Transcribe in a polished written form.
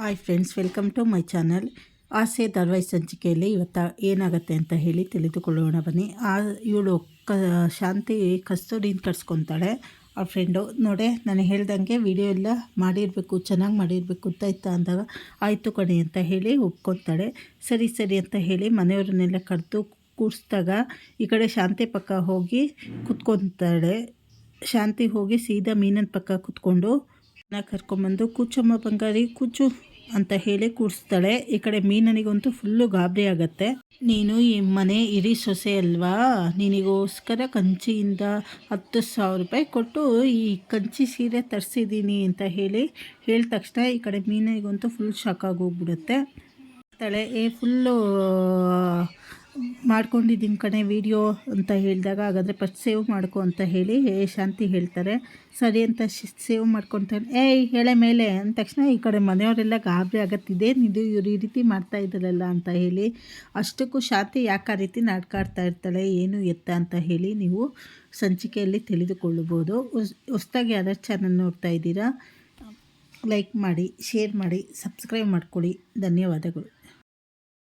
Hi friends, welcome to my channel. ಆಸೆ ಧಾರಾವಾಹಿ ಸಂಚಿಕೆಯಲ್ಲಿ ಇವತ್ತು ಏನಾಗುತ್ತೆ ಅಂತ ಹೇಳಿ ತಿಳಿದುಕೊಳ್ಳೋಣ ಬನ್ನಿ. ಇವಳು ಶಾಂತಿ ಕಸ್ತೂರಿನ ಕರ್ಸ್ಕೊತಾಳೆ ಆ ಫ್ರೆಂಡು. ನೋಡೆ ನಾನು ಹೇಳ್ದಂಗೆ ವಿಡಿಯೋ ಎಲ್ಲ ಮಾಡಿರಬೇಕು, ಚೆನ್ನಾಗಿ ಮಾಡಿರಬೇಕು ಗೊತ್ತಾಯ್ತಾ ಅಂದಾಗ ಆಯಿತು ಕಣೆ ಅಂತ ಹೇಳಿ ಒಪ್ಕೊತಾಳೆ. ಸರಿ ಸರಿ ಅಂತ ಹೇಳಿ ಮನೆಯವ್ರನ್ನೆಲ್ಲ ಕರೆದು ಕೂರಿಸಿದಾಗ ಈ ಕಡೆ ಶಾಂತಿ ಪಕ್ಕ ಹೋಗಿ ಕುತ್ಕೊತಾಳೆ. ಶಾಂತಿ ಹೋಗಿ ಸೀದಾ ಮೀನನ ಪಕ್ಕ ಕೂತ್ಕೊಂಡು ಕರ್ಕೊಂಬಂದು ಕೂಚಮ್ಮ ಬಂಗಾರಿ ಕೂಚು ಅಂತ ಹೇಳಿ ಕೂರಿಸ್ತಾಳೆ. ಈ ಕಡೆ ಮೀನನಿಗಂತೂ ಫುಲ್ಲು ಗಾಬರಿ ಆಗತ್ತೆ. ನೀನು ಈ ಮನೆ ಹಿರಿ ಸೊಸೆ ಅಲ್ವಾ, ನಿನಗೋಸ್ಕರ ಕಂಚಿಯಿಂದ 10,000 ರೂಪಾಯಿ ಕೊಟ್ಟು ಈ ಕಂಚಿ ಸೀರೆ ತರಿಸಿದ್ದೀನಿ ಅಂತ ಹೇಳಿದ ತಕ್ಷಣ ಈ ಕಡೆ ಮೀನನಿಗಂತೂ ಫುಲ್ ಶಾಕ್ ಆಗೋಗ್ಬಿಡುತ್ತೆ. ಫುಲ್ಲು ಮಾಡ್ಕೊಂಡಿದ್ದೀನಿ ಕಣೆ ವೀಡಿಯೋ ಅಂತ ಹೇಳಿದಾಗ, ಹಾಗಾದರೆ ಫಸ್ಟ್ ಸೇವ್ ಮಾಡ್ಕೊ ಅಂತ ಹೇಳಿ ಶಾಂತಿ ಹೇಳ್ತಾರೆ. ಸರಿ ಅಂತ ಸೇವ್ ಮಾಡ್ಕೊತಾನೆ. ಹೇಳೆ ಮೇಲೆ ಅಂದ ತಕ್ಷಣ ಈ ಕಡೆ ಮನೆಯವರೆಲ್ಲ ಗಾಬರಿ ಆಗತ್ತಿದೆ, ಇದು ಇವ್ರು ಈ ರೀತಿ ಮಾಡ್ತಾ ಇದ್ದಾರಲ್ಲ ಅಂತ ಹೇಳಿ. ಅಷ್ಟಕ್ಕೂ ಶಾಂತಿ ಯಾಕೆ ಆ ರೀತಿ ನಾಟಕ ಆಡ್ತಾ ಇರ್ತಾಳೆ, ಏನು ಎತ್ತ ಅಂತ ಹೇಳಿ ನೀವು ಸಂಚಿಕೆಯಲ್ಲಿ ತಿಳಿದುಕೊಳ್ಳಬಹುದು. ಹೊಸದಾಗಿ ಯಾವ್ದಾರು ಚಾನಲ್ ನೋಡ್ತಾ ಇದ್ದೀರಾ, ಲೈಕ್ ಮಾಡಿ, ಶೇರ್ ಮಾಡಿ, ಸಬ್ಸ್ಕ್ರೈಬ್ ಮಾಡ್ಕೊಳ್ಳಿ. ಧನ್ಯವಾದಗಳು.